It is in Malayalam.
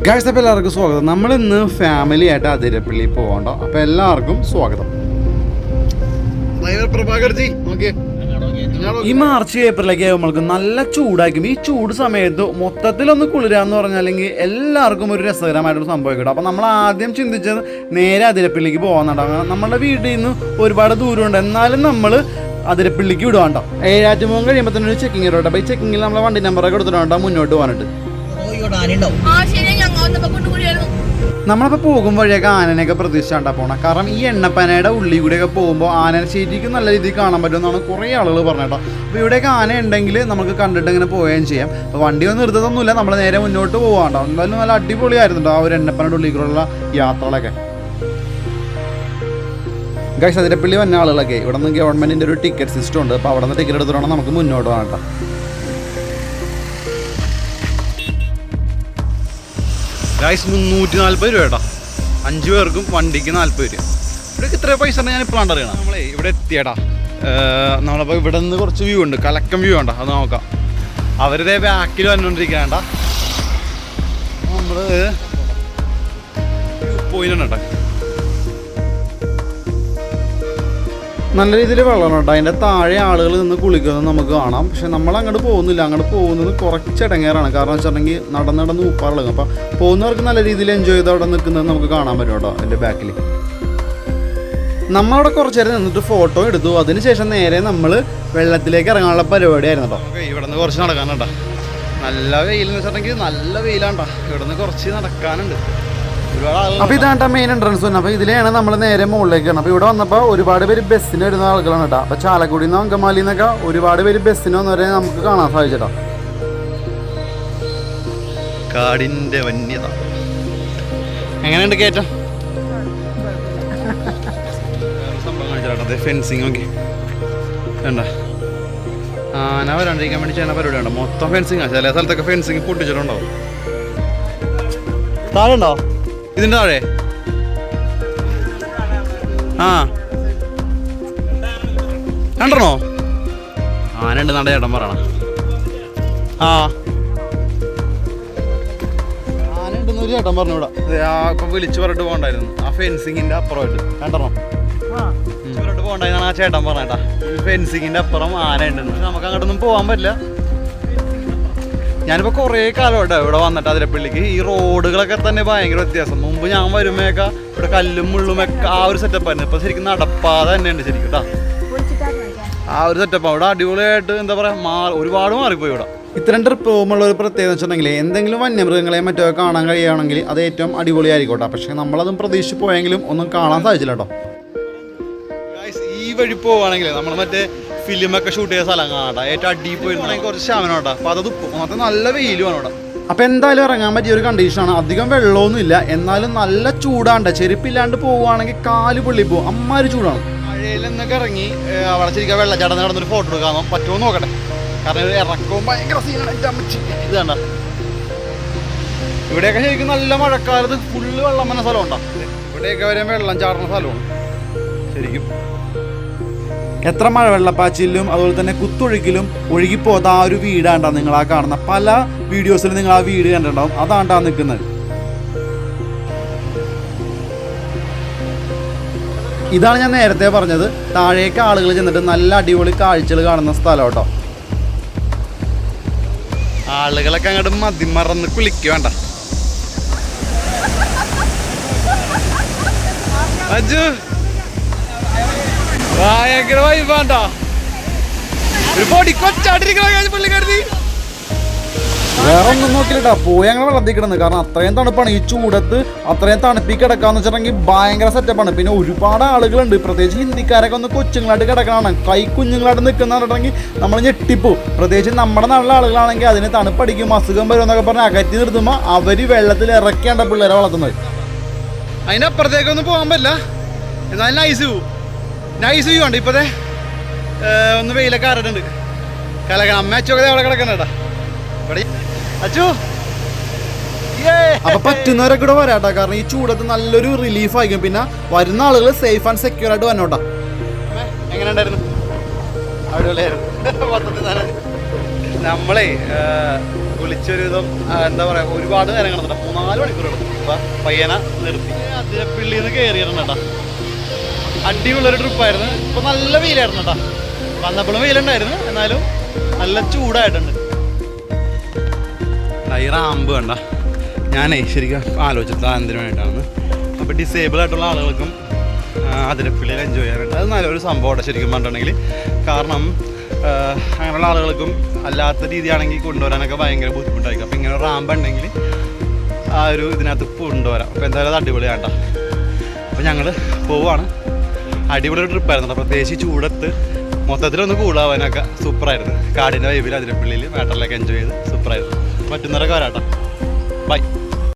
ഗൈസ്, അപ്പോൾ എല്ലാവർക്കും സ്വാഗതം. നമ്മളിന്ന് ഫാമിലി ആയിട്ട് അതിരപ്പള്ളി പോകണ്ട. അപ്പോൾ എല്ലാവർക്കും സ്വാഗതം. ഈ മാർച്ച് ഏപ്രിലൊക്കെ ആകുമ്പോൾക്ക് നല്ല ചൂടായിരിക്കും. ഈ ചൂട് സമയത്ത് മൊത്തത്തിലൊന്ന് കുളിരാന്ന് പറഞ്ഞാലെങ്കിൽ എല്ലാവർക്കും ഒരു രസകരമായിട്ടൊരു സംഭവം കിട്ടും. അപ്പോൾ നമ്മൾ ആദ്യം ചിന്തിച്ചത് നേരെ അതിരപ്പള്ളിക്ക് പോകാന്നുണ്ടാകും. നമ്മുടെ വീട്ടിൽ നിന്ന് ഒരുപാട് ദൂരമുണ്ട്, എന്നാലും നമ്മൾ അതിരപ്പള്ളിക്ക് വിടുവാണ്ടോ. ഏഴാറ്റുമുഖം കഴിയുമ്പോൾ തന്നെ ഒരു ചെക്കിങ് റോഡ്. അപ്പോൾ ഈ ചെക്കിങ്ങിൽ നമ്മളെ വണ്ടി നമ്പറൊക്കെ കൊടുത്തിട്ടുണ്ടോ മുന്നോട്ട് പോകാനായിട്ട്. നമ്മളിപ്പോൾ പോകും വഴിയൊക്കെ ആനനെയൊക്കെ പ്രതീക്ഷിച്ചാണ്ടാ പോകണം. കാരണം ഈ എണ്ണപ്പനയുടെ ഉള്ളിൽ കൂടെയൊക്കെ പോകുമ്പോൾ ആനനെ ശരിക്കും നല്ല രീതിയിൽ കാണാൻ പറ്റുമെന്നാണ് കുറേ ആളുകൾ പറഞ്ഞേട്ടോ. അപ്പോൾ ഇവിടെയൊക്കെ ആന ഉണ്ടെങ്കിൽ നമുക്ക് കണ്ടിട്ട് ഇങ്ങനെ പോവുകയും ചെയ്യാം. അപ്പോൾ വണ്ടി ഒന്നും നിർത്തതൊന്നുമില്ല, നമ്മൾ നേരെ മുന്നോട്ട് പോകാണ്ടോ. എന്തായാലും നല്ല അടിപൊളിയായിരുന്നുണ്ടോ ആ ഒരു എണ്ണപ്പനയുടെ ഉള്ളിൽ കൂടെയുള്ള യാത്രകളൊക്കെ. ഗൈസ്, അതിരപ്പള്ളി വന്ന ആളുകളൊക്കെ ഇവിടെ നിന്ന് ഗവൺമെൻറ്റിൻ്റെ ഒരു ടിക്കറ്റ് സിസ്റ്റം ഉണ്ട്. അപ്പോൾ അവിടെ നിന്ന് ടിക്കറ്റ് എടുത്തിട്ട് നമുക്ക് മുന്നോട്ട് പോകാം കേട്ടോ. ഗൈസ്, 340 രൂപ കേട്ടോ, 5 പേർക്കും വണ്ടിക്ക് 40 രൂപ. ഇവിടേക്ക് ഇത്ര പൈസ ഉണ്ടെങ്കിൽ ഞാൻ ഇപ്പോഴാണ് അറിയണം. നമ്മളെ ഇവിടെ എത്തിയടാ. നമ്മളപ്പോൾ ഇവിടെ നിന്ന് കുറച്ച് വ്യൂ ഉണ്ട്, കലക്കം വ്യൂ ഉണ്ടോ, അത് നോക്കാം. അവരിതേ ബാക്കിൽ വന്നുകൊണ്ടിരിക്കണ്ട. നമ്മൾ പോയിട്ടുണ്ട് കേട്ടോ. നല്ല രീതിയിൽ വെള്ളമാണ് കേട്ടോ. അതിൻ്റെ താഴെ ആളുകൾ നിന്ന് കുളിക്കുന്നത് നമുക്ക് കാണാം. പക്ഷെ നമ്മൾ അങ്ങോട്ട് പോകുന്നില്ല. അങ്ങോട്ട് പോകുന്നത് കുറച്ച് ഇടങ്ങേറാണ്. കാരണം വെച്ചിട്ടുണ്ടെങ്കിൽ നടന്ന് ഉപ്പാറുള്ളത്. അപ്പം പോകുന്നവർക്ക് നല്ല രീതിയിൽ എൻജോയ് ചെയ്ത് അവിടെ നിൽക്കുന്നത് നമുക്ക് കാണാൻ പറ്റും കേട്ടോ. അതിൻ്റെ ബാക്കിൽ നമ്മളവിടെ കുറച്ച് നേരം നിന്നിട്ട് ഫോട്ടോ എടുത്തു. അതിനുശേഷം നേരെ നമ്മൾ വെള്ളത്തിലേക്ക് ഇറങ്ങാനുള്ള പരിപാടിയായിരുന്നു കേട്ടോ. ഇവിടെ നിന്ന് കുറച്ച് നടക്കാനുണ്ടോ. നല്ല വെയിലെന്ന് വെച്ചിട്ടുണ്ടെങ്കിൽ നല്ല വെയിലാണ്ടോ. ഇവിടെ നിന്ന് കുറച്ച് നടക്കാനുണ്ട്. അപ്പോൾ ഇതാണ് മെയിൻ എൻട്രൻസ് വന്നത്. അപ്പോൾ ഇതിലെയാണ് നമ്മൾ നേരെ മുകളിലേക്കാണ്. അപ്പോൾ ഇവിടെ വന്നപ്പോൾ ഒരുപാട് പേര് ബസ്സിന് വരുന്ന ആളുകളാണ് കേട്ടോ. അപ്പോൾ ചാലക്കുടിയിൽ നിന്ന് അങ്കമാലിയിൽ നിന്നൊക്കെ ഒരുപാട് പേര് ബസ്സിന് വന്നവരെ നമുക്ക് കാണാൻ സാധിച്ചേട്ടോ. കാടിൻ്റെ വന്യത എങ്ങനെയുണ്ട് കയറ്റം? സംഭവം കാണിച്ചാട്ടെ. ഫെൻസിങ് ഒക്കെ വേണ്ട, ആന വരാണ്ടിരിക്കാൻ വേണ്ടി ചെയ്യുന്ന പരിപാടി ഉണ്ടോ. മൊത്തം ഫെൻസിങ്. ചില സ്ഥലത്തൊക്കെ ഫെൻസിങ് പൊട്ടിച്ചിട്ടുണ്ടാവും. താഴെ ഉണ്ടോ ഇതിൻ്റെ താഴെ? ആ കണ്ടോ ആനയുണ്ട് നട ചേട്ടൻ പറയണം. ആ ആനയുണ്ടെന്ന് ഒരു ചേട്ടൻ പറഞ്ഞു ഇവിടെ. ഇപ്പം വിളിച്ചു പറഞ്ഞിട്ട് പോകണ്ടായിരുന്നു. ആ ഫെൻസിങ്ങിൻ്റെ അപ്പുറമായിട്ട് കണ്ടോ പറഞ്ഞിട്ട് പോകണ്ടായിരുന്നു ആ ചേട്ടൻ പറഞ്ഞേട്ടാ. ഫെൻസിങ്ങിൻ്റെ അപ്പുറം ആന ഉണ്ടെന്ന്. നമുക്ക് അങ്ങോട്ടൊന്നും പോകാൻ പറ്റില്ല. ഞാനിപ്പോൾ കുറേ കാലമായിട്ട് ഇവിടെ വന്നിട്ട് അതിരപ്പള്ളിക്ക് ഈ റോഡുകളൊക്കെ തന്നെ ഭയങ്കര വ്യത്യാസം. മുമ്പ് ഞാൻ വരുമ്പോഴൊക്കെ ഇവിടെ കല്ലും മുള്ളുമൊക്കെ ആ ഒരു സെറ്റപ്പായിരുന്നു. ഇപ്പോൾ ശരിക്കും നടപ്പാത തന്നെയുണ്ട് ശരിക്കും കേട്ടോ. ആ ഒരു സെറ്റപ്പാണ് ഇവിടെ. അടിപൊളിയായിട്ട് എന്താ പറയുക, ഒരുപാട് മാറിപ്പോയി ഇവിടെ. ഇത്രയും ട്രിപ്പ് പോകുമ്പോൾ ഒരു പ്രത്യേകത വെച്ചിട്ടുണ്ടെങ്കിൽ എന്തെങ്കിലും വന്യമൃഗങ്ങളെ മറ്റോ കാണാൻ കഴിയുകയാണെങ്കിൽ അത് ഏറ്റവും അടിപൊളിയായിരിക്കോട്ടെ. പക്ഷേ നമ്മളതും പ്രതീക്ഷിച്ച് പോയെങ്കിലും ഒന്നും കാണാൻ സാധിച്ചില്ല കേട്ടോ. ഈ വഴി പോവുകയാണെങ്കിൽ നമ്മൾ മറ്റേ ഫിലിമൊക്കെ ഷൂട്ട് ചെയ്ത സ്ഥലം കാണാം. ഏറ്റവും അടിപൊളി കുറച്ച് ശാമനോട്ടാ. അപ്പോൾ അത് മാത്രം നല്ല വെയിലുമാണ് അവിടെ. അപ്പോൾ എന്തായാലും ഇറങ്ങാൻ പറ്റിയ ഒരു കണ്ടീഷനാണ്. അധികം വെള്ളമൊന്നും ഇല്ല, എന്നാലും നല്ല ചൂടാണ്ട്. ചെരുപ്പില്ലാണ്ട് പോവുകയാണെങ്കിൽ കാല് പൊള്ളി പോകും. അമ്മാതിരി ചൂടാണ്. മഴയിൽ നിന്നൊക്കെ ഇറങ്ങി അവിടെ ശരിക്കും വെള്ളച്ചാട്ടം നടന്നൊരു ഫോട്ടോ എടുക്കാൻ പറ്റുമോ നോക്കട്ടെ. കാരണം ഇറക്കവും ഭയങ്കര സീനാണ്. ഇത് കണ്ട, ഇവിടെയൊക്കെ ശരിക്കും നല്ല മഴക്കാലത്ത് ഫുള്ള് വെള്ളം വന്ന സ്ഥലമുണ്ടോ. ഇവിടെയൊക്കെ വരെ വെള്ളം ചാടുന്ന സ്ഥലമാണ് ശരിക്കും. എത്ര മഴവെള്ളപ്പാച്ചിലും അതുപോലെ തന്നെ കുത്തൊഴുക്കിലും ഒഴുകിപ്പോകാത്ത ആ ഒരു വീടാണ്ടാ നിങ്ങൾ ആ കാണുന്ന. പല വീഡിയോസിലും നിങ്ങൾ ആ വീട് കണ്ടിട്ടുണ്ടാവും. അതാണ്ടാ നിൽക്കുന്നത്. ഇതാണ് ഞാൻ നേരത്തെ പറഞ്ഞത്, താഴേക്ക് ആളുകൾ ചെന്നിട്ട് നല്ല അടിപൊളി കാഴ്ചകൾ കാണുന്ന സ്ഥലം കേട്ടോ. ആളുകളൊക്കെ അങ്ങോട്ട് മതിമറന്ന് കുളിക്കുക വേണ്ട. അജു ഭയങ്കര വൈബാണ്ടാ. ഒരു പൊടി കൊച്ചാട്ടിരിക്കണ പുള്ളിക്കാരി. വേറെ ഒന്നും നോക്കിയിട്ടാ പോയി ഞങ്ങൾ വെള്ളത്തിൽ കിടന്ന്. കാരണം അത്രയും തണുപ്പാണ്. ഈ ചൂടത്ത് അത്രയും തണുപ്പി കിടക്കാന്ന് വെച്ചിട്ടുണ്ടെങ്കിൽ ഭയങ്കര സെറ്റപ്പാണ്. പിന്നെ ഒരുപാട് ആളുകളുണ്ട്, പ്രത്യേകിച്ച് ഹിന്ദിക്കാരൊക്കെ ഒന്ന് കൊച്ചുങ്ങളായിട്ട് കിടക്കണമാണ്. കൈ കുഞ്ഞുങ്ങളായിട്ട് നിൽക്കുന്നുണ്ടെങ്കിൽ നമ്മൾ ഞെട്ടിപ്പോവും. പ്രത്യേകിച്ച് നമ്മുടെ നാട്ടിലെ ആളുകളാണെങ്കിൽ അതിന് തണുപ്പടിക്കും, അസുഖം വരും എന്നൊക്കെ പറഞ്ഞ് അകറ്റി നിർത്തുമ്പോൾ അവർ വെള്ളത്തിൽ ഇറക്കേണ്ട പിള്ളേരെ വളർത്തുന്നത്. അതിനപ്പുറത്തേക്കൊന്നും പോകാൻ പറ്റില്ല. എന്നാലും നൈസ് വ്യൂ ഉണ്ട്. ഇപ്പോഴത്തെ ഒന്ന് വെയിലൊക്കെ ആറിട്ടുണ്ട്. കലക്കണം. അമ്മ അച്ചൊക്കെ അവിടെ കിടക്കണേട്ടാ ഇവിടെ. അച്ചു അപ്പൊ പറ്റുന്നവരൊക്കെ ഇവിടെ വരാട്ടോ. കാരണം ഈ ചൂടത്ത് നല്ലൊരു റിലീഫ് ആയിരിക്കും. പിന്നെ വരുന്ന ആളുകൾ സേഫ് ആൻഡ് സെക്യൂർ ആയിട്ട് വന്നോട്ടാ. എങ്ങനെ ഉണ്ടായിരുന്നു? അടിപൊളിയായിരുന്നു. നമ്മളെ കുളിച്ചൊരുവിധം എന്താ പറയുക ഒരുപാട് നേരം കിടന്നിട്ട് 3-4 മണിക്കൂർ എടുക്കും. അപ്പം പയ്യനെ നിർത്തി അതിരപ്പള്ളിയിൽ നിന്ന് കയറിയിരുന്നു കേട്ടോ. അടിപൊളിയൊരു ട്രിപ്പായിരുന്നു. ഇപ്പം നല്ല വെയിലായിരുന്നു കേട്ടോ. വന്നപ്പോഴും വെയിലുണ്ടായിരുന്നു, എന്നാലും നല്ല ചൂടായിട്ടുണ്ട്. ഈ റാമ്പ് കണ്ട ഞാനേ ശരിക്കും ആലോചിച്ചത് എന്തിനു വേണ്ടിയിട്ടാണ്. അപ്പോൾ ഡിസേബിൾ ആയിട്ടുള്ള ആളുകൾക്കും അതിരപ്പള്ളിയിൽ എൻജോയ് ചെയ്യാനുണ്ട്. അത് നല്ലൊരു സംഭവമാണ് ശരിക്കും പറഞ്ഞിട്ടുണ്ടെങ്കിൽ. കാരണം അങ്ങനെയുള്ള ആളുകൾക്കും അല്ലാത്ത രീതിയാണെങ്കിൽ കൊണ്ടുവരാനൊക്കെ ഭയങ്കര ബുദ്ധിമുട്ടായിരിക്കും. അപ്പോൾ ഇങ്ങനെ റാമ്പ് ഉണ്ടെങ്കിൽ ആ ഒരു ഇതിനകത്ത് കൊണ്ടുവരാം. അപ്പോൾ എന്തായാലും അത് അടിപൊളിയാണ്ട. അപ്പോൾ ഞങ്ങൾ പോവുകയാണ്. അടിപൊളി ട്രിപ്പായിരുന്നു. പ്രത്യേകിച്ച് ചൂടത്ത് മൊത്തത്തിലൊന്ന് കൂളാവാനൊക്കെ സൂപ്പറായിരുന്നു. കാടിൻ്റെ വൈബിൽ അതിരപ്പള്ളിയിൽ മാറ്ററിലൊക്കെ എൻജോയ് ചെയ്ത് സൂപ്പറായിരുന്നു. പറ്റുന്നവരൊക്കെ വരാട്ടോ. ബൈ.